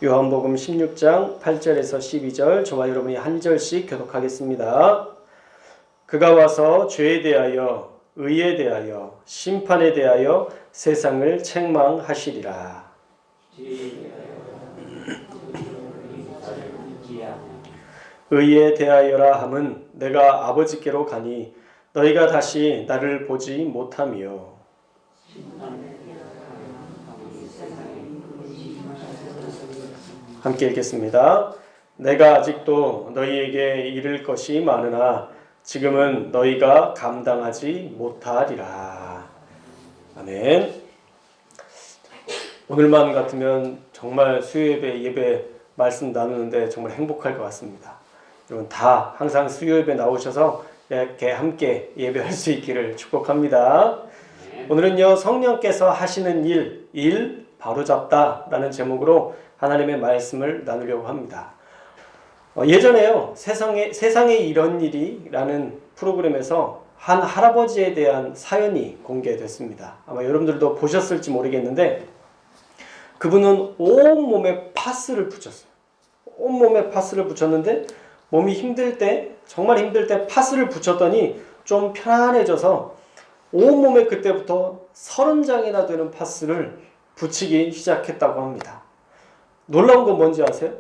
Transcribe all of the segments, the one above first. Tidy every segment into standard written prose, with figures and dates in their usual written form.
요한복음 16장 8절에서 12절 저와 여러분이 한 절씩 교독하겠습니다. 그가 와서 죄에 대하여 의에 대하여 심판에 대하여 세상을 책망하시리라. 의에 대하여라 함은 내가 아버지께로 가니 너희가 다시 나를 보지 못하며, 함께 읽겠습니다. 내가 아직도 너희에게 이를 것이 많으나 지금은 너희가 감당하지 못하리라. 아멘. 오늘만 같으면 정말 수요예배 예배 말씀 나누는데 정말 행복할 것 같습니다. 여러분 다 항상 수요예배 나오셔서 이렇게 함께 예배할 수 있기를 축복합니다. 오늘은요, 성령께서 하시는 일 바로잡다 라는 제목으로 하나님의 말씀을 나누려고 합니다. 예전에요, 세상에 이런 일이 라는 프로그램에서 한 할아버지에 대한 사연이 공개됐습니다. 아마 여러분들도 보셨을지 모르겠는데 그분은 온몸에 파스를 붙였어요. 온몸에 파스를 붙였는데 몸이 힘들 때, 정말 힘들 때 파스를 붙였더니 좀 편안해져서 온몸에 그때부터 30장이나 되는 파스를 붙이기 시작했다고 합니다. 놀라운 건 뭔지 아세요?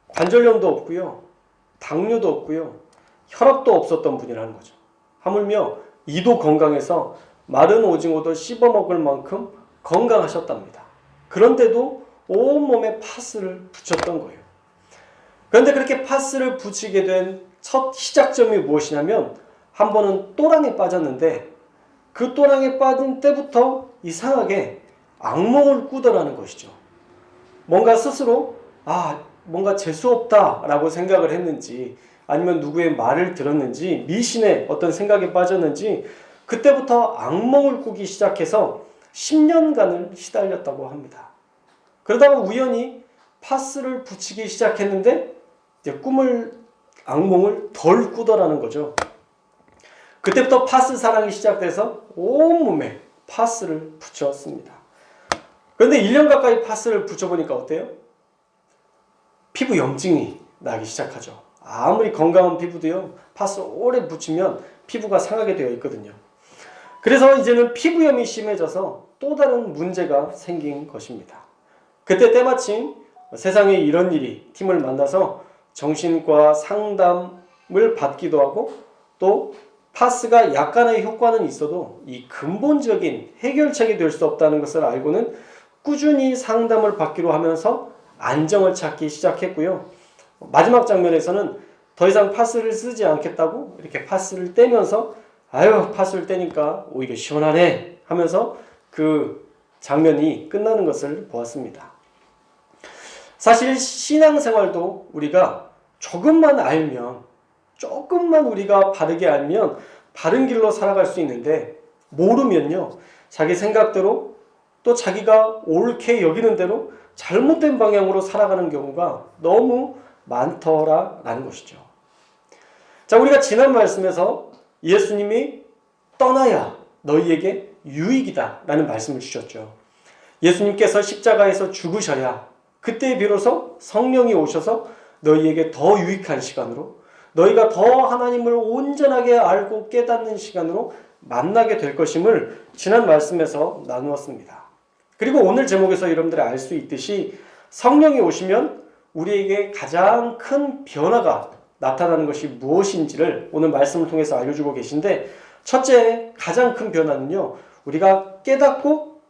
관절염도 없고요, 당뇨도 없고요, 혈압도 없었던 분이라는 거죠. 하물며 이도 건강해서 마른 오징어도 씹어 먹을 만큼 건강하셨답니다. 그런데도 온몸에 파스를 붙였던 거예요. 그런데 그렇게 파스를 붙이게 된 첫 시작점이 무엇이냐면, 한 번은 또랑에 빠졌는데 그 또랑에 빠진 때부터 이상하게 악몽을 꾸더라는 것이죠. 뭔가 스스로 뭔가 재수없다 라고 생각을 했는지, 아니면 누구의 말을 들었는지, 미신의 어떤 생각에 빠졌는지 그때부터 악몽을 꾸기 시작해서 10년간을 시달렸다고 합니다. 그러다가 우연히 파스를 붙이기 시작했는데 이제 악몽을 덜 꾸더라는 거죠. 그때부터 파스 사랑이 시작돼서 온몸에 파스를 붙였습니다. 그런데 1년 가까이 파스를 붙여보니까 어때요? 피부 염증이 나기 시작하죠. 아무리 건강한 피부도요, 파스 오래 붙이면 피부가 상하게 되어 있거든요. 그래서 이제는 피부염이 심해져서 또 다른 문제가 생긴 것입니다. 그때 때마침 세상에 이런 일이 팀을 만나서 정신과 상담을 받기도 하고, 또 파스가 약간의 효과는 있어도 이 근본적인 해결책이 될 수 없다는 것을 알고는 꾸준히 상담을 받기로 하면서 안정을 찾기 시작했고요. 마지막 장면에서는 더 이상 파스를 쓰지 않겠다고 이렇게 파스를 떼면서 파스를 떼니까 오히려 시원하네 하면서 그 장면이 끝나는 것을 보았습니다. 사실 신앙생활도 우리가 조금만 우리가 바르게 알면 바른 길로 살아갈 수 있는데, 모르면요, 자기 생각대로 또 자기가 옳게 여기는 대로 잘못된 방향으로 살아가는 경우가 너무 많더라라는 것이죠. 자, 우리가 지난 말씀에서 예수님이 떠나야 너희에게 유익이다 라는 말씀을 주셨죠. 예수님께서 십자가에서 죽으셔야 그때 비로소 성령이 오셔서 너희에게 더 유익한 시간으로, 너희가 더 하나님을 온전하게 알고 깨닫는 시간으로 만나게 될 것임을 지난 말씀에서 나누었습니다. 그리고 오늘 제목에서 여러분들이 알 수 있듯이 성령이 오시면 우리에게 가장 큰 변화가 나타나는 것이 무엇인지를 오늘 말씀을 통해서 알려주고 계신데, 첫째 가장 큰 변화는요, 우리가 깨닫고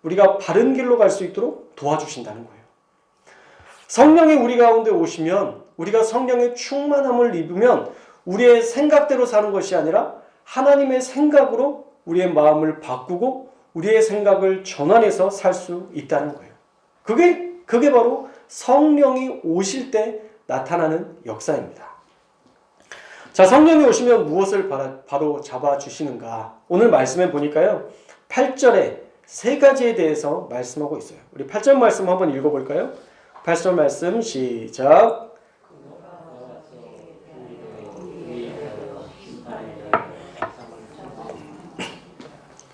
우리가 바른 길로 갈 수 있도록 도와주신다는 거예요. 성령이 우리 가운데 오시면, 우리가 성령의 충만함을 입으면 우리의 생각대로 사는 것이 아니라 하나님의 생각으로 우리의 마음을 바꾸고 우리의 생각을 전환해서 살 수 있다는 거예요. 그게 바로 성령이 오실 때 나타나는 역사입니다. 자, 성령이 오시면 무엇을 바로 잡아주시는가? 오늘 말씀에 보니까요, 8절에 세 가지에 대해서 말씀하고 있어요. 우리 8절 말씀 한번 읽어볼까요? 8절 말씀 시작.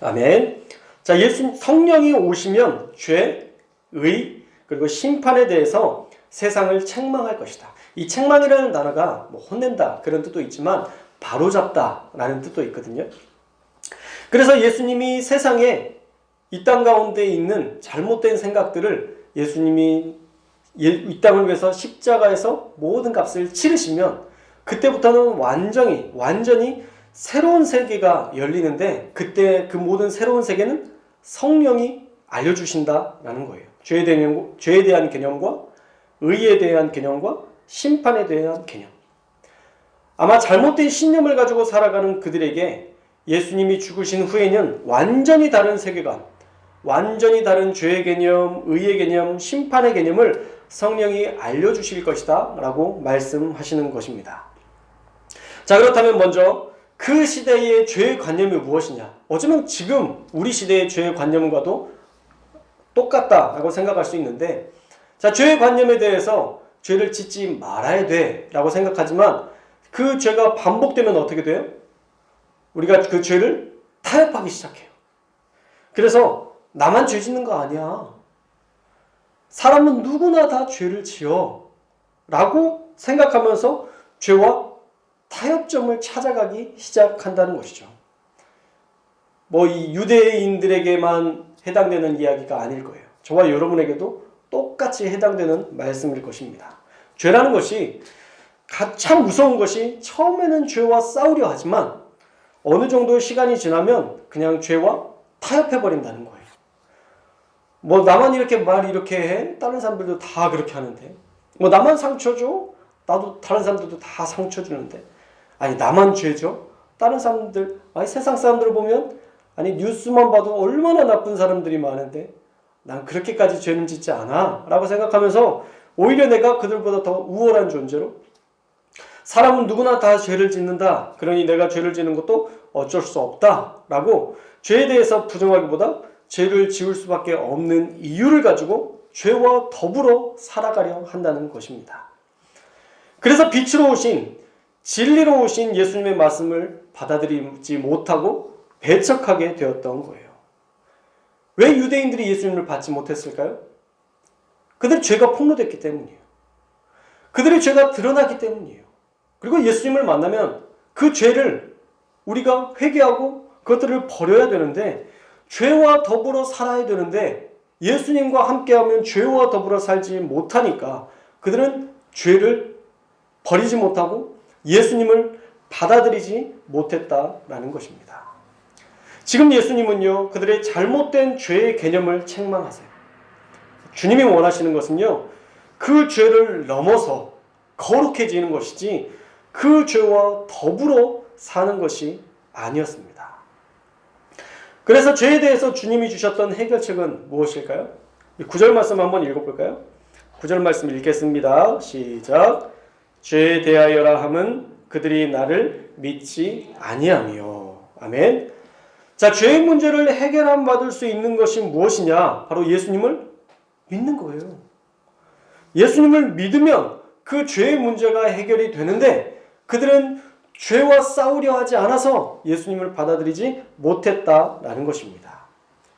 아멘. 자, 성령이 오시면 죄, 의, 그리고 심판에 대해서 세상을 책망할 것이다. 이 책망이라는 단어가 뭐 혼낸다 그런 뜻도 있지만 바로잡다 라는 뜻도 있거든요. 그래서 예수님이 세상에 이 땅 가운데 있는 잘못된 생각들을 예수님이 이 땅을 위해서 십자가에서 모든 값을 치르시면 그때부터는 완전히 새로운 세계가 열리는데 그때 그 모든 새로운 세계는 성령이 알려주신다라는 거예요. 죄에 대한 개념과 의에 대한 개념과 심판에 대한 개념. 아마 잘못된 신념을 가지고 살아가는 그들에게 예수님이 죽으신 후에는 완전히 다른 세계관, 완전히 다른 죄의 개념, 의의 개념, 심판의 개념을 성령이 알려주실 것이다 라고 말씀하시는 것입니다. 자, 그렇다면 먼저 그 시대의 죄의 관념이 무엇이냐? 어쩌면 지금 우리 시대의 죄의 관념과도 똑같다라고 생각할 수 있는데, 자, 죄의 관념에 대해서 죄를 짓지 말아야 돼 라고 생각하지만 그 죄가 반복되면 어떻게 돼요? 우리가 그 죄를 타협하기 시작해요. 그래서 나만 죄 짓는 거 아니야. 사람은 누구나 다 죄를 지어 라고 생각하면서 죄와 타협점을 찾아가기 시작한다는 것이죠. 뭐 이 유대인들에게만 해당되는 이야기가 아닐 거예요. 저와 여러분에게도 똑같이 해당되는 말씀일 것입니다. 죄라는 것이 참 무서운 것이 처음에는 죄와 싸우려 하지만 어느 정도 시간이 지나면 그냥 죄와 타협해버린다는 거예요. 뭐 나만 이렇게 해? 다른 사람들도 다 그렇게 하는데. 뭐 나만 상처 줘? 나도 다른 사람들도 다 상처 주는데. 아니 나만 죄죠? 다른 사람들, 아니 세상 사람들을 보면 아니 뉴스만 봐도 얼마나 나쁜 사람들이 많은데 난 그렇게까지 죄는 짓지 않아 라고 생각하면서 오히려 내가 그들보다 더 우월한 존재로 사람은 누구나 다 죄를 짓는다. 그러니 내가 죄를 짓는 것도 어쩔 수 없다 라고 죄에 대해서 부정하기보다 죄를 지을 수밖에 없는 이유를 가지고 죄와 더불어 살아가려 한다는 것입니다. 그래서 빛으로 오신 진리로 오신 예수님의 말씀을 받아들이지 못하고 배척하게 되었던 거예요. 왜 유대인들이 예수님을 받지 못했을까요? 그들의 죄가 폭로됐기 때문이에요. 그들의 죄가 드러났기 때문이에요. 그리고 예수님을 만나면 그 죄를 우리가 회개하고 그것들을 버려야 되는데 죄와 더불어 살아야 되는데 예수님과 함께하면 죄와 더불어 살지 못하니까 그들은 죄를 버리지 못하고 예수님을 받아들이지 못했다라는 것입니다. 지금 예수님은요, 그들의 잘못된 죄의 개념을 책망하세요. 주님이 원하시는 것은요, 그 죄를 넘어서 거룩해지는 것이지 그 죄와 더불어 사는 것이 아니었습니다. 그래서 죄에 대해서 주님이 주셨던 해결책은 무엇일까요? 9절 말씀 한번 읽어볼까요? 9절 말씀 읽겠습니다. 시작. 죄에 대하여라 함은 그들이 나를 믿지 아니하며. 아멘. 자, 죄의 문제를 해결함 받을 수 있는 것이 무엇이냐? 바로 예수님을 믿는 거예요. 예수님을 믿으면 그 죄의 문제가 해결이 되는데 그들은 죄와 싸우려 하지 않아서 예수님을 받아들이지 못했다라는 것입니다.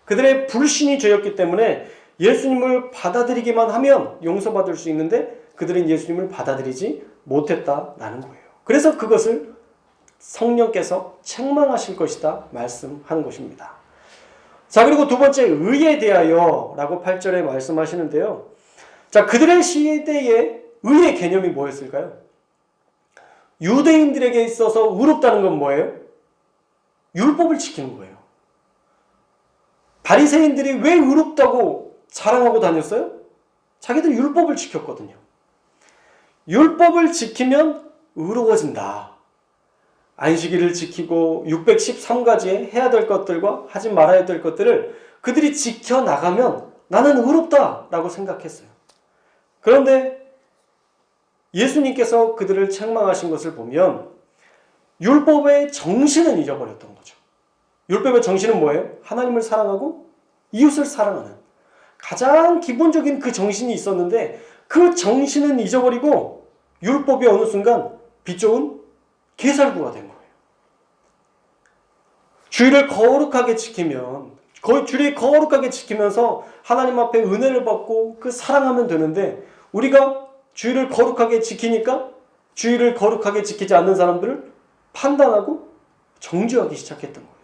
그들의 불신이 죄였기 때문에 예수님을 받아들이기만 하면 용서받을 수 있는데 그들은 예수님을 받아들이지 못했다라는 거예요. 그래서 그것을 성령께서 책망하실 것이다 말씀하는 것입니다. 자, 그리고 두 번째 의에 대하여 라고 8절에 말씀하시는데요. 자, 그들의 시대의 의의 개념이 뭐였을까요? 유대인들에게 있어서 의롭다는 건 뭐예요? 율법을 지키는 거예요. 바리새인들이 왜 의롭다고 자랑하고 다녔어요? 자기들 율법을 지켰거든요. 율법을 지키면 의로워진다. 안식일을 지키고 613가지의 해야 될 것들과 하지 말아야 될 것들을 그들이 지켜나가면 나는 의롭다라고 생각했어요. 그런데 예수님께서 그들을 책망하신 것을 보면 율법의 정신은 잊어버렸던 거죠. 율법의 정신은 뭐예요? 하나님을 사랑하고 이웃을 사랑하는 가장 기본적인 그 정신이 있었는데 그 정신은 잊어버리고 율법이 어느 순간 빛 좋은 게살구가 된 거예요. 주일을 거룩하게 지키면 거의 주일을 거룩하게 지키면서 하나님 앞에 은혜를 받고 그 사랑하면 되는데 우리가 주일을 거룩하게 지키니까 주일을 거룩하게 지키지 않는 사람들을 판단하고 정죄하기 시작했던 거예요.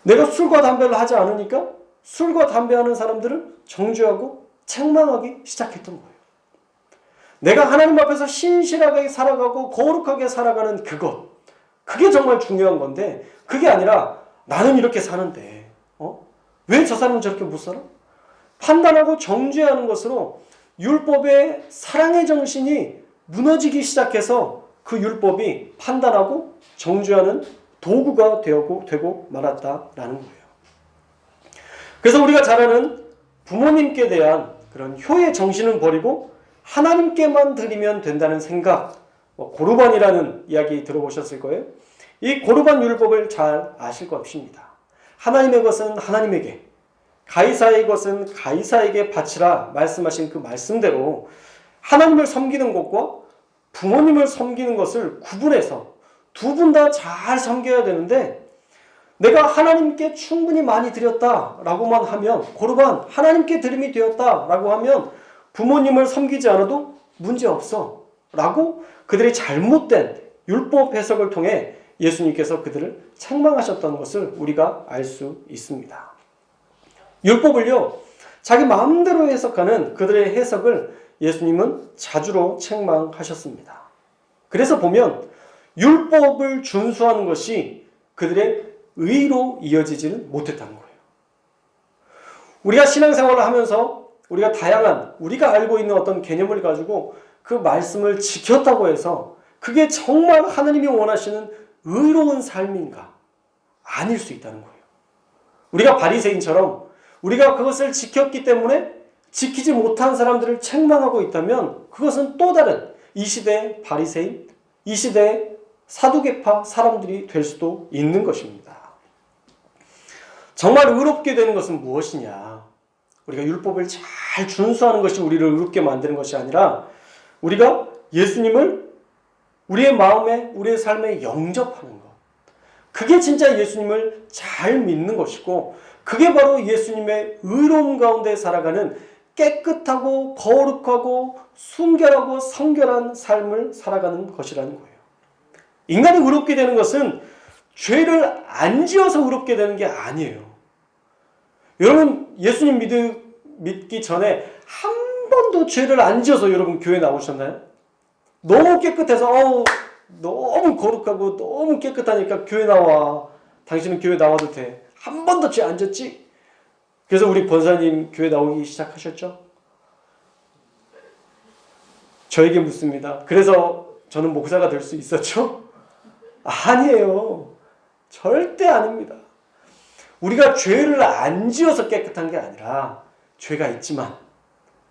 내가 술과 담배를 하지 않으니까 술과 담배하는 사람들을 정죄하고 책망하기 시작했던 거예요. 내가 하나님 앞에서 신실하게 살아가고 거룩하게 살아가는 그게 정말 중요한 건데 그게 아니라 나는 이렇게 사는데 왜 저 사람은 저렇게 못 살아? 판단하고 정죄하는 것으로 율법의 사랑의 정신이 무너지기 시작해서 그 율법이 판단하고 정죄하는 도구가 되고 말았다라는 거예요. 그래서 우리가 잘 아는 부모님께 대한 그런 효의 정신은 버리고 하나님께만 드리면 된다는 생각, 고르반이라는 이야기 들어보셨을 거예요. 이 고르반 율법을 잘 아실 것입니다. 하나님의 것은 하나님에게, 가이사의 것은 가이사에게 바치라 말씀하신 그 말씀대로 하나님을 섬기는 것과 부모님을 섬기는 것을 구분해서 두 분 다 잘 섬겨야 되는데 내가 하나님께 충분히 많이 드렸다라고만 하면 고르반 하나님께 드림이 되었다라고 하면 부모님을 섬기지 않아도 문제없어 라고 그들의 잘못된 율법 해석을 통해 예수님께서 그들을 책망하셨던 것을 우리가 알 수 있습니다. 율법을요 자기 마음대로 해석하는 그들의 해석을 예수님은 자주로 책망하셨습니다. 그래서 보면 율법을 준수하는 것이 그들의 의로 이어지지는 못했다는 거예요. 우리가 신앙생활을 하면서 우리가 다양한 우리가 알고 있는 어떤 개념을 가지고 그 말씀을 지켰다고 해서 그게 정말 하나님이 원하시는 의로운 삶인가? 아닐 수 있다는 거예요. 우리가 바리새인처럼 우리가 그것을 지켰기 때문에 지키지 못한 사람들을 책망하고 있다면 그것은 또 다른 이 시대의 바리새인, 이 시대의 사두개파 사람들이 될 수도 있는 것입니다. 정말 의롭게 되는 것은 무엇이냐? 우리가 율법을 잘 준수하는 것이 우리를 의롭게 만드는 것이 아니라 우리가 예수님을 우리의 마음에, 우리의 삶에 영접하는 것. 그게 진짜 예수님을 잘 믿는 것이고 그게 바로 예수님의 의로움 가운데 살아가는 깨끗하고 거룩하고 순결하고 성결한 삶을 살아가는 것이라는 거예요. 인간이 의롭게 되는 것은 죄를 안 지어서 의롭게 되는 게 아니에요. 여러분 예수님 믿기 전에 한 번도 죄를 안 지어서 여러분 교회 나오셨나요? 너무 깨끗해서 너무 거룩하고 너무 깨끗하니까 교회 나와. 당신은 교회 나와도 돼. 한 번도 죄 안 졌지? 그래서 우리 권사님 교회 나오기 시작하셨죠? 저에게 묻습니다. 그래서 저는 목사가 될 수 있었죠? 아니에요. 절대 아닙니다. 우리가 죄를 안 지어서 깨끗한 게 아니라 죄가 있지만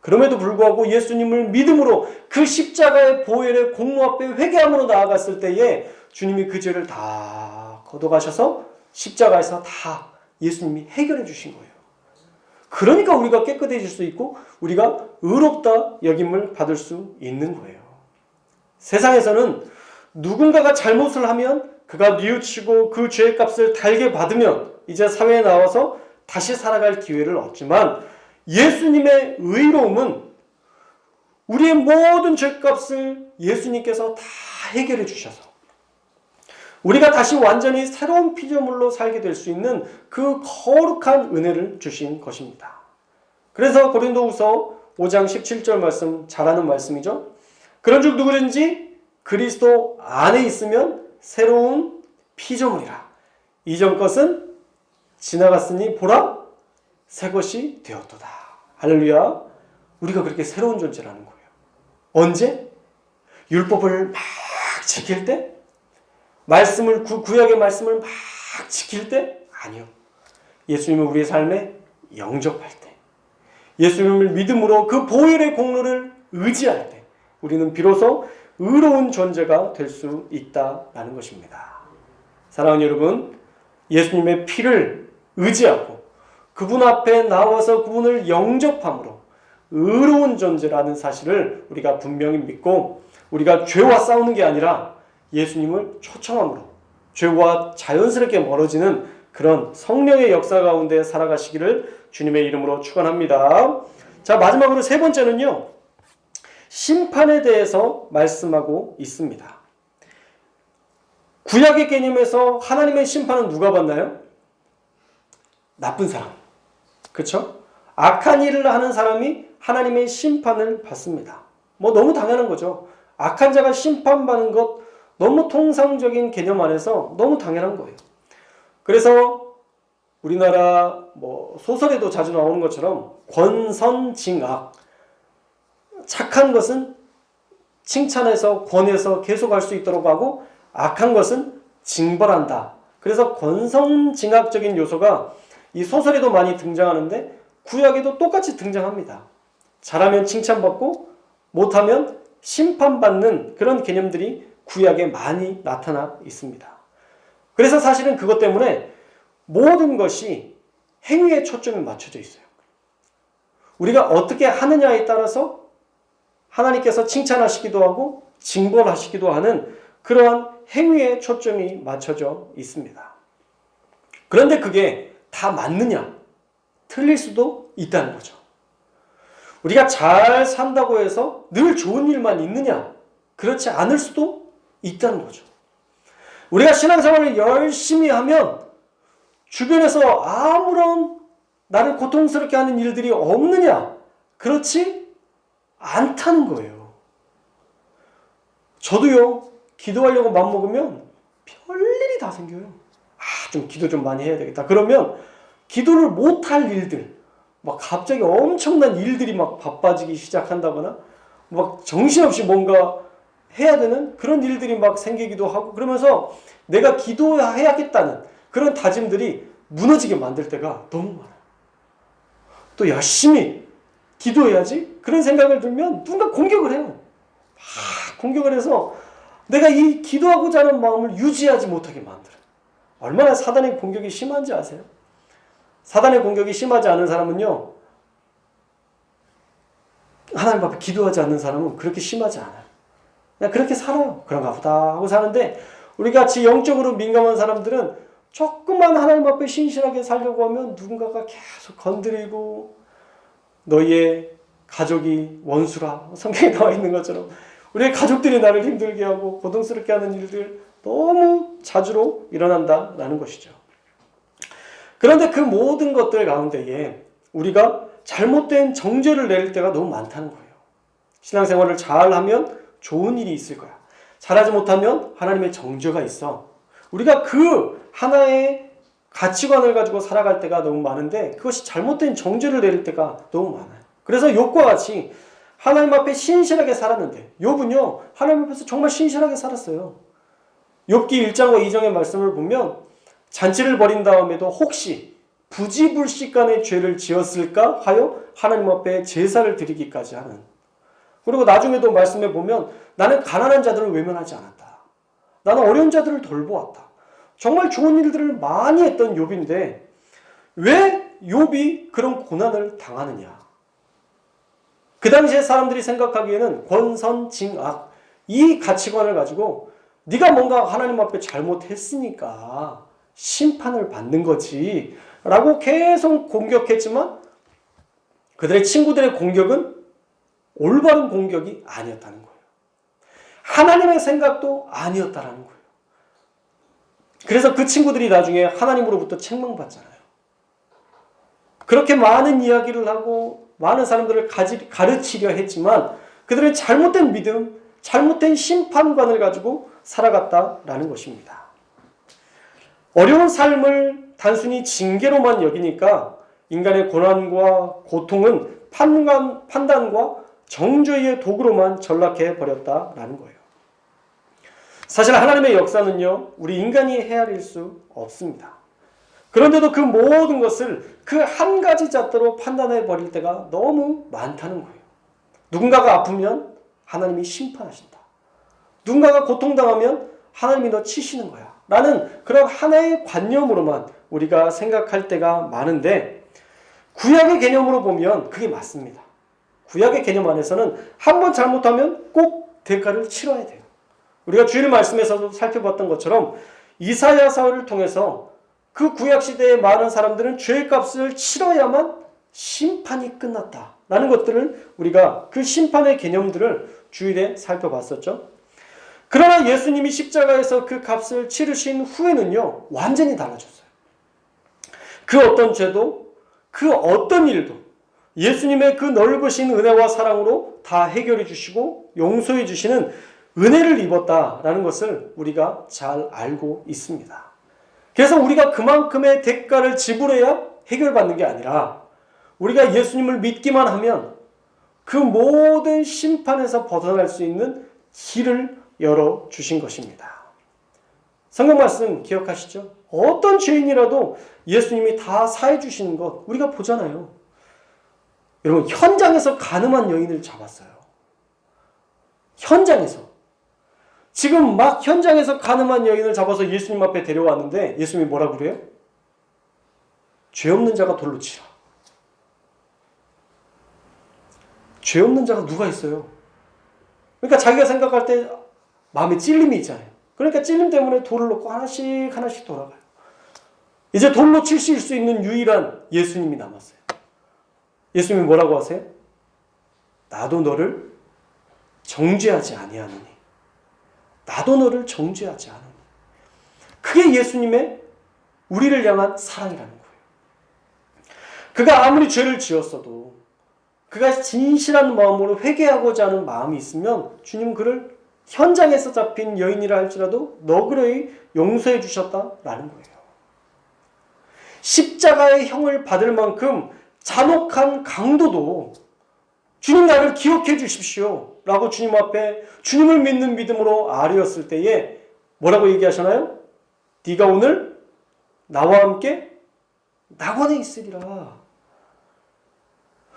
그럼에도 불구하고 예수님을 믿음으로 그 십자가의 보혈의 공로 앞에 회개함으로 나아갔을 때에 주님이 그 죄를 다 걷어가셔서 십자가에서 다 예수님이 해결해 주신 거예요. 그러니까 우리가 깨끗해질 수 있고 우리가 의롭다 여김을 받을 수 있는 거예요. 세상에서는 누군가가 잘못을 하면 그가 뉘우치고 그 죄의 값을 달게 받으면 이제 사회에 나와서 다시 살아갈 기회를 얻지만 예수님의 의로움은 우리의 모든 죄값을 예수님께서 다 해결해 주셔서 우리가 다시 완전히 새로운 피조물로 살게 될 수 있는 그 거룩한 은혜를 주신 것입니다. 그래서 고린도후서 5장 17절 말씀 잘 아는 말씀이죠. 그런즉 누구든지 그리스도 안에 있으면 새로운 피조물이라. 이전 것은 지나갔으니 보라 새 것이 되었도다. 할렐루야. 우리가 그렇게 새로운 존재라는 거예요. 언제? 율법을 막 지킬 때? 말씀을 구약의 말씀을 막 지킬 때? 아니요. 예수님을 우리의 삶에 영접할 때, 예수님을 믿음으로 그 보혈의 공로를 의지할 때 우리는 비로소 의로운 존재가 될 수 있다라는 것입니다. 사랑하는 여러분, 예수님의 피를 의지하고 그분 앞에 나와서 그분을 영접함으로 의로운 존재라는 사실을 우리가 분명히 믿고 우리가 죄와 싸우는 게 아니라 예수님을 초청함으로 죄와 자연스럽게 멀어지는 그런 성령의 역사 가운데 살아가시기를 주님의 이름으로 축원합니다. 자, 마지막으로 세 번째는요, 심판에 대해서 말씀하고 있습니다. 구약의 개념에서 하나님의 심판은 누가 받나요? 나쁜 사람. 그렇죠? 악한 일을 하는 사람이 하나님의 심판을 받습니다. 뭐 너무 당연한 거죠. 악한 자가 심판받는 것 너무 통상적인 개념 안에서 너무 당연한 거예요. 그래서 우리나라 뭐 소설에도 자주 나오는 것처럼 권선징악, 착한 것은 칭찬해서 권해서 계속할 수 있도록 하고 악한 것은 징벌한다. 그래서 권선징악적인 요소가 이 소설에도 많이 등장하는데 구약에도 똑같이 등장합니다. 잘하면 칭찬받고 못하면 심판받는 그런 개념들이 구약에 많이 나타나 있습니다. 그래서 사실은 그것 때문에 모든 것이 행위에 초점이 맞춰져 있어요. 우리가 어떻게 하느냐에 따라서 하나님께서 칭찬하시기도 하고 징벌하시기도 하는 그러한 행위에 초점이 맞춰져 있습니다. 그런데 그게 다 맞느냐? 틀릴 수도 있다는 거죠. 우리가 잘 산다고 해서 늘 좋은 일만 있느냐? 그렇지 않을 수도 있다는 거죠. 우리가 신앙생활을 열심히 하면 주변에서 아무런 나를 고통스럽게 하는 일들이 없느냐? 그렇지 않다는 거예요. 저도요, 기도하려고 마음먹으면 별일이 다 생겨요. 좀 기도 좀 많이 해야 되겠다. 그러면 기도를 못할 일들, 막 갑자기 엄청난 일들이 막 바빠지기 시작한다거나 막 정신없이 뭔가 해야 되는 그런 일들이 막 생기기도 하고, 그러면서 내가 기도해야겠다는 그런 다짐들이 무너지게 만들 때가 너무 많아요. 또 열심히 기도해야지 그런 생각을 들면 누군가 공격을 해요. 공격을 해서 내가 이 기도하고자 하는 마음을 유지하지 못하게 만들어요. 얼마나 사단의 공격이 심한지 아세요? 사단의 공격이 심하지 않은 사람은요, 하나님 앞에 기도하지 않는 사람은 그렇게 심하지 않아요. 그냥 그렇게 살아요. 그런가 보다 하고 사는데, 우리 같이 영적으로 민감한 사람들은 조금만 하나님 앞에 신실하게 살려고 하면 누군가가 계속 건드리고, 너희의 가족이 원수라, 성경에 나와 있는 것처럼 우리의 가족들이 나를 힘들게 하고 고통스럽게 하는 일들 너무 자주로 일어난다라는 것이죠. 그런데 그 모든 것들 가운데에 우리가 잘못된 정죄를 낼 때가 너무 많다는 거예요. 신앙생활을 잘하면 좋은 일이 있을 거야. 잘하지 못하면 하나님의 정죄가 있어. 우리가 그 하나의 가치관을 가지고 살아갈 때가 너무 많은데, 그것이 잘못된 정죄를 내릴 때가 너무 많아요. 그래서 욥과 같이 하나님 앞에 신실하게 살았는데, 욥은요 하나님 앞에서 정말 신실하게 살았어요. 욥기 1장과 2장의 말씀을 보면 잔치를 벌인 다음에도 혹시 부지불식간의 죄를 지었을까 하여 하나님 앞에 제사를 드리기까지 하는, 그리고 나중에도 말씀해 보면 나는 가난한 자들을 외면하지 않았다. 나는 어려운 자들을 돌보았다. 정말 좋은 일들을 많이 했던 욥인데 왜 욥이 그런 고난을 당하느냐? 그 당시에 사람들이 생각하기에는 권선징악, 이 가치관을 가지고 네가 뭔가 하나님 앞에 잘못했으니까 심판을 받는 거지 라고 계속 공격했지만, 그들의 친구들의 공격은 올바른 공격이 아니었다는 거예요. 하나님의 생각도 아니었다는 거예요. 그래서 그 친구들이 나중에 하나님으로부터 책망받잖아요. 그렇게 많은 이야기를 하고 많은 사람들을 가르치려 했지만 그들은 잘못된 믿음, 잘못된 심판관을 가지고 살아갔다라는 것입니다. 어려운 삶을 단순히 징계로만 여기니까 인간의 고난과 고통은 판단과 정죄의 도구로만 전락해 버렸다라는 거예요. 사실 하나님의 역사는요, 우리 인간이 헤아릴 수 없습니다. 그런데도 그 모든 것을 그 한 가지 잣대로 판단해 버릴 때가 너무 많다는 거예요. 누군가가 아프면 하나님이 심판하신다. 누군가가 고통당하면 하나님이 너 치시는 거야. 라는 그런 하나의 관념으로만 우리가 생각할 때가 많은데, 구약의 개념으로 보면 그게 맞습니다. 구약의 개념 안에서는 한 번 잘못하면 꼭 대가를 치러야 돼요. 우리가 주일 말씀에서도 살펴봤던 것처럼 이사야서를 통해서 그 구약시대의 많은 사람들은 죄의 값을 치러야만 심판이 끝났다라는 것들을 우리가 그 심판의 개념들을 주일에 살펴봤었죠. 그러나 예수님이 십자가에서 그 값을 치르신 후에는요, 완전히 달라졌어요. 그 어떤 죄도, 그 어떤 일도 예수님의 그 넓으신 은혜와 사랑으로 다 해결해 주시고 용서해 주시는 은혜를 입었다라는 것을 우리가 잘 알고 있습니다. 그래서 우리가 그만큼의 대가를 지불해야 해결받는 게 아니라 우리가 예수님을 믿기만 하면 그 모든 심판에서 벗어날 수 있는 길을 열어주신 것입니다. 성경 말씀 기억하시죠? 어떤 죄인이라도 예수님이 다 사해 주시는 것 우리가 보잖아요. 여러분, 현장에서 가늠한 여인을 잡았어요. 현장에서. 지금 막 현장에서 가늠한 여인을 잡아서 예수님 앞에 데려왔는데 예수님이 뭐라고 그래요? 죄 없는 자가 돌로 치라. 죄 없는 자가 누가 있어요? 그러니까 자기가 생각할 때 마음에 찔림이 있잖아요. 그러니까 찔림 때문에 돌을 놓고 하나씩 하나씩 돌아가요. 이제 돌로 치실 수 있는 유일한 예수님이 남았어요. 예수님이 뭐라고 하세요? 나도 너를 정죄하지 아니하노니. 나도 너를 정죄하지 않으니. 그게 예수님의 우리를 향한 사랑이라는 거예요. 그가 아무리 죄를 지었어도 그가 진실한 마음으로 회개하고자 하는 마음이 있으면 주님은 그를 현장에서 잡힌 여인이라 할지라도 너그러이 용서해 주셨다라는 거예요. 십자가의 형을 받을 만큼 잔혹한 강도도 주님 나를 기억해 주십시오 라고 주님 앞에 주님을 믿는 믿음으로 아뢰었을 때에 뭐라고 얘기하셨나요? 네가 오늘 나와 함께 낙원에 있으리라.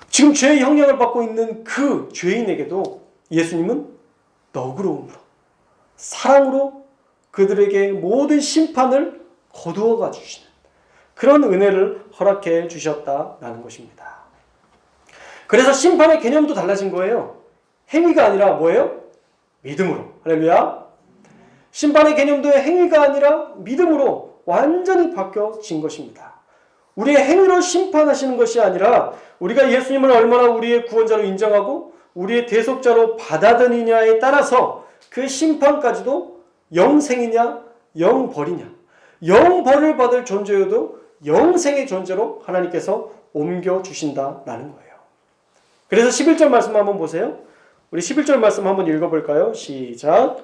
지금 죄의 형량을 받고 있는 그 죄인에게도 예수님은 너그러움으로 사랑으로 그들에게 모든 심판을 거두어가 주시는 그런 은혜를 허락해 주셨다라는 것입니다. 그래서 심판의 개념도 달라진 거예요. 행위가 아니라 뭐예요? 믿음으로. 할렐루야. 심판의 개념도 행위가 아니라 믿음으로 완전히 바뀌어진 것입니다. 우리의 행위로 심판하시는 것이 아니라 우리가 예수님을 얼마나 우리의 구원자로 인정하고 우리의 대속자로 받아들이냐에 따라서 그 심판까지도 영생이냐 영벌이냐, 영벌을 받을 존재여도 영생의 존재로 하나님께서 옮겨주신다라는 거예요. 그래서 11절 말씀 한번 보세요. 우리 11절 말씀 한번 읽어볼까요? 시작.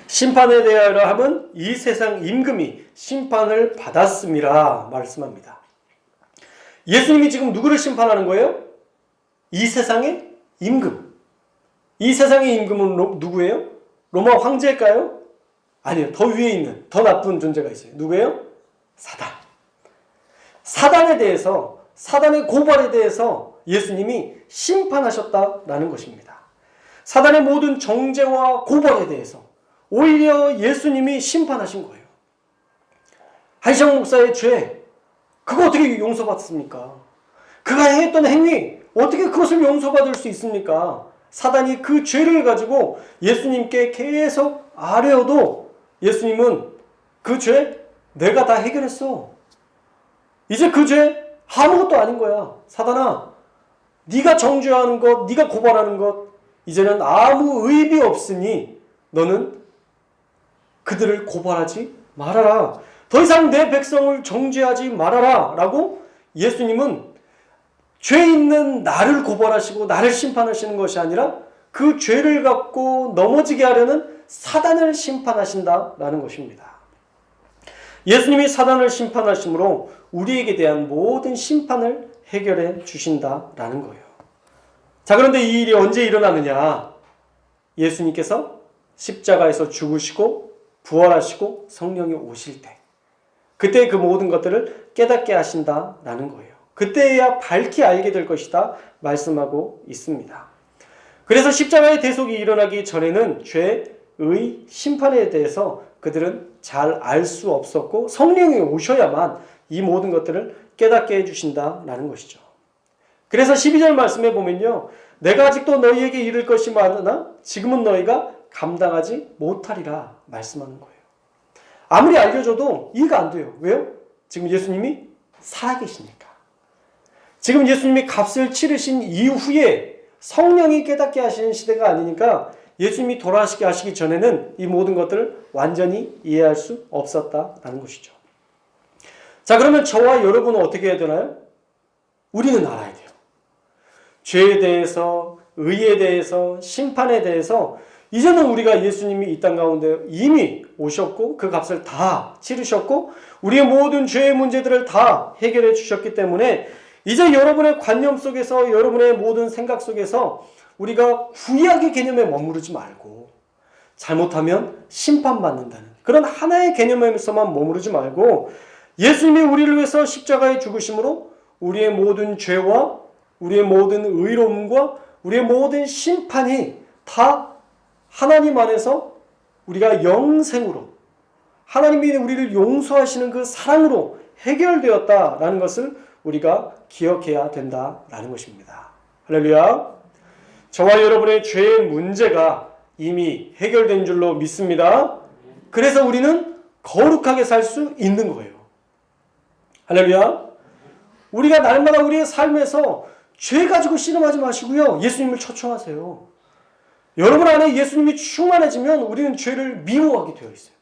심판에 대하여 함은 이 세상 임금이 심판을 받았음이라 말씀합니다. 예수님이 지금 누구를 심판하는 거예요? 이 세상의 임금. 이 세상의 임금은 누구예요? 로마 황제일까요? 아니요. 더 위에 있는 더 나쁜 존재가 있어요. 누구예요? 사단. 사단에 대해서, 사단의 고발에 대해서 예수님이 심판하셨다라는 것입니다. 사단의 모든 정죄와 고발에 대해서 오히려 예수님이 심판하신 거예요. 한시영 목사의 죄, 그거 어떻게 용서받습니까? 그가 했던 행위, 어떻게 그것을 용서받을 수 있습니까? 사단이 그 죄를 가지고 예수님께 계속 아뢰어도 예수님은 그 죄 내가 다 해결했어. 이제 그 죄 아무것도 아닌 거야. 사단아, 네가 정죄하는 것, 네가 고발하는 것 이제는 아무 의미 없으니 너는 그들을 고발하지 말아라. 더 이상 내 백성을 정죄하지 말아라 라고 예수님은 죄 있는 나를 고발하시고 나를 심판하시는 것이 아니라 그 죄를 갖고 넘어지게 하려는 사단을 심판하신다라는 것입니다. 예수님이 사단을 심판하심으로 우리에게 대한 모든 심판을 해결해 주신다라는 거예요. 자, 그런데 이 일이 언제 일어나느냐? 예수님께서 십자가에서 죽으시고 부활하시고 성령이 오실 때, 그때 그 모든 것들을 깨닫게 하신다라는 거예요. 그때야 밝히 알게 될 것이다 말씀하고 있습니다. 그래서 십자가의 대속이 일어나기 전에는 죄의 심판에 대해서 그들은 잘 알 수 없었고 성령이 오셔야만 이 모든 것들을 깨닫게 해주신다라는 것이죠. 그래서 12절 말씀에 보면요, 내가 아직도 너희에게 이를 것이 많으나 지금은 너희가 감당하지 못하리라 말씀하는 거예요. 아무리 알려줘도 이해가 안 돼요. 왜요? 지금 예수님이 살아계시니까. 지금 예수님이 값을 치르신 이후에 성령이 깨닫게 하시는 시대가 아니니까 예수님이 돌아가시게 하시기 전에는 이 모든 것들을 완전히 이해할 수 없었다라는 것이죠. 자, 그러면 저와 여러분은 어떻게 해야 되나요? 우리는 알아야 돼요. 죄에 대해서, 의에 대해서, 심판에 대해서 이제는 우리가 예수님이 이 땅 가운데 이미 오셨고 그 값을 다 치르셨고 우리의 모든 죄의 문제들을 다 해결해 주셨기 때문에 이제 여러분의 관념 속에서 여러분의 모든 생각 속에서 우리가 구약의 개념에 머무르지 말고 잘못하면 심판받는다는 그런 하나의 개념에서만 머무르지 말고 예수님이 우리를 위해서 십자가에 죽으심으로 우리의 모든 죄와 우리의 모든 의로움과 우리의 모든 심판이 다 하나님 안에서 우리가 영생으로 하나님이 우리를 용서하시는 그 사랑으로 해결되었다라는 것을 우리가 기억해야 된다라는 것입니다. 할렐루야. 저와 여러분의 죄의 문제가 이미 해결된 줄로 믿습니다. 그래서 우리는 거룩하게 살 수 있는 거예요. 할렐루야. 우리가 날마다 우리의 삶에서 죄 가지고 씨름하지 마시고요. 예수님을 초청하세요. 여러분 안에 예수님이 충만해지면 우리는 죄를 미워하게 되어 있어요.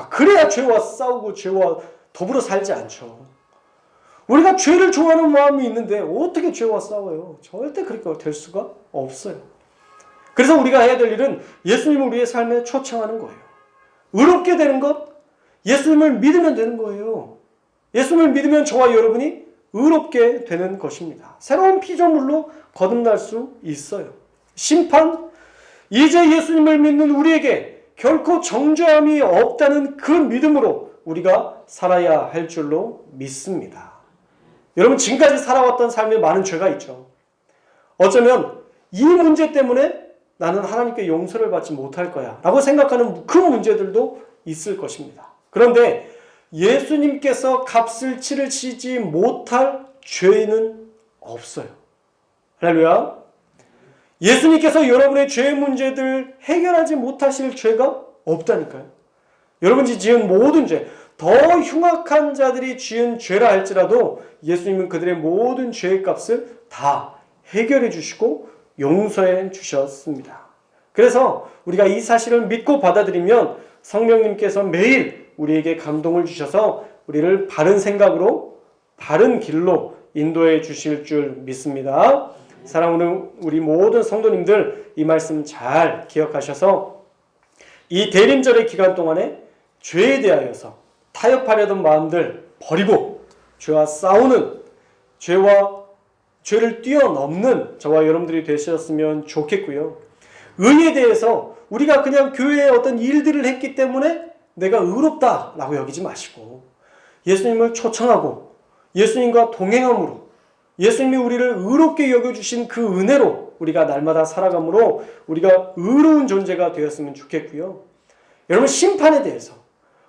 그래야 죄와 싸우고 죄와 더불어 살지 않죠. 우리가 죄를 좋아하는 마음이 있는데 어떻게 죄와 싸워요? 절대 그렇게 될 수가 없어요. 그래서 우리가 해야 될 일은 예수님을 우리의 삶에 초청하는 거예요. 의롭게 되는 것, 예수님을 믿으면 되는 거예요. 예수님을 믿으면 저와 여러분이 의롭게 되는 것입니다. 새로운 피조물로 거듭날 수 있어요. 심판, 이제 예수님을 믿는 우리에게 결코 정죄함이 없다는 그 믿음으로 우리가 살아야 할 줄로 믿습니다. 여러분 지금까지 살아왔던 삶에 많은 죄가 있죠. 어쩌면 이 문제 때문에 나는 하나님께 용서를 받지 못할 거야 라고 생각하는 그 문제들도 있을 것입니다. 그런데 예수님께서 값을 치르시지 못할 죄는 없어요. 할렐루야. 예수님께서 여러분의 죄 문제들 해결하지 못하실 죄가 없다니까요. 여러분이 지은 모든 죄, 더 흉악한 자들이 지은 죄라 할지라도 예수님은 그들의 모든 죄의 값을 다 해결해 주시고 용서해 주셨습니다. 그래서 우리가 이 사실을 믿고 받아들이면 성령님께서 매일 우리에게 감동을 주셔서 우리를 바른 생각으로 바른 길로 인도해 주실 줄 믿습니다. 사랑하는 우리 모든 성도님들 이 말씀 잘 기억하셔서 이 대림절의 기간 동안에 죄에 대하여서 타협하려던 마음들 버리고 죄와 싸우는 죄를 뛰어넘는 저와 여러분들이 되셨으면 좋겠고요. 의에 대해서 우리가 그냥 교회에 어떤 일들을 했기 때문에 내가 의롭다라고 여기지 마시고 예수님을 초청하고 예수님과 동행함으로 예수님이 우리를 의롭게 여겨주신 그 은혜로 우리가 날마다 살아감으로 우리가 의로운 존재가 되었으면 좋겠고요. 여러분 심판에 대해서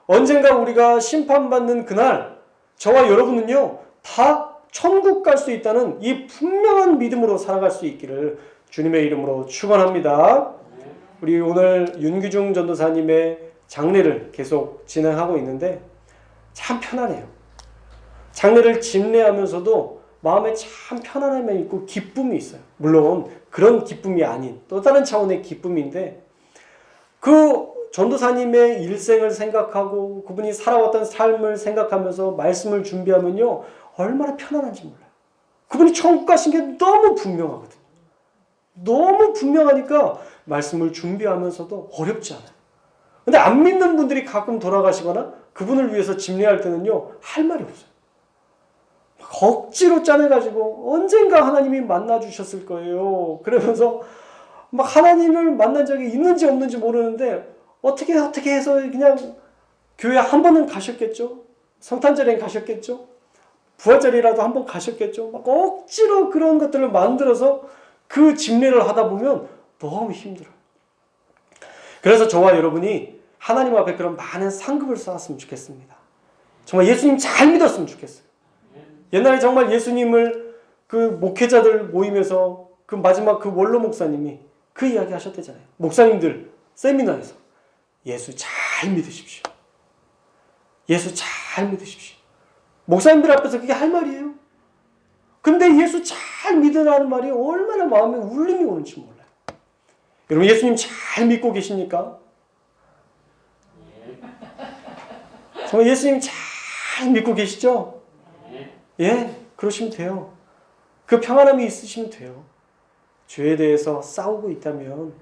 언젠가 우리가 심판받는 그날 저와 여러분은요 다 천국 갈 수 있다는 이 분명한 믿음으로 살아갈 수 있기를 주님의 이름으로 축원합니다. 우리 오늘 윤규중 전도사님의 장례를 계속 진행하고 있는데 참 편안해요. 장례를 집례하면서도 마음에 참 편안함이 있고 기쁨이 있어요. 물론 그런 기쁨이 아닌 또 다른 차원의 기쁨인데 그 전도사님의 일생을 생각하고 그분이 살아왔던 삶을 생각하면서 말씀을 준비하면요 얼마나 편안한지 몰라요. 그분이 천국 가신 게 너무 분명하거든요. 너무 분명하니까 말씀을 준비하면서도 어렵지 않아요. 근데 안 믿는 분들이 가끔 돌아가시거나 그분을 위해서 집례할 때는요 할 말이 없어요. 억지로 짜내가지고 언젠가 하나님이 만나주셨을 거예요. 그러면서 막 하나님을 만난 적이 있는지 없는지 모르는데 어떻게 해서 그냥 교회 한 번은 가셨겠죠. 성탄절엔 가셨겠죠. 부활절이라도 한 번 가셨겠죠. 막 억지로 그런 것들을 만들어서 그 집례를 하다 보면 너무 힘들어요. 그래서 저와 여러분이 하나님 앞에 그런 많은 상급을 쌓았으면 좋겠습니다. 정말 예수님 잘 믿었으면 좋겠어요. 옛날에 정말 예수님을 그 목회자들 모임에서 그 마지막 그 원로 목사님이 그 이야기 하셨대잖아요. 목사님들 세미나에서 예수 잘 믿으십시오. 예수 잘 믿으십시오. 목사님들 앞에서 그게 할 말이에요. 근데 예수 잘 믿으라는 말이 얼마나 마음에 울림이 오는지 몰라요. 여러분 예수님 잘 믿고 계십니까? 정말 예수님 잘 믿고 계시죠? 예, 그러시면 돼요. 그 평안함이 있으시면 돼요. 죄에 대해서 싸우고 있다면,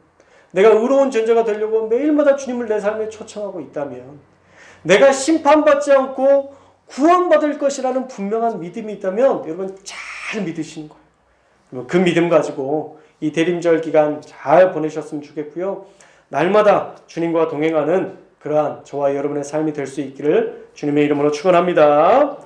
내가 의로운 존재가 되려고 매일마다 주님을 내 삶에 초청하고 있다면, 내가 심판받지 않고 구원받을 것이라는 분명한 믿음이 있다면 여러분 잘 믿으시는 거예요. 그 믿음 가지고 이 대림절 기간 잘 보내셨으면 좋겠고요. 날마다 주님과 동행하는 그러한 저와 여러분의 삶이 될 수 있기를 주님의 이름으로 축원합니다.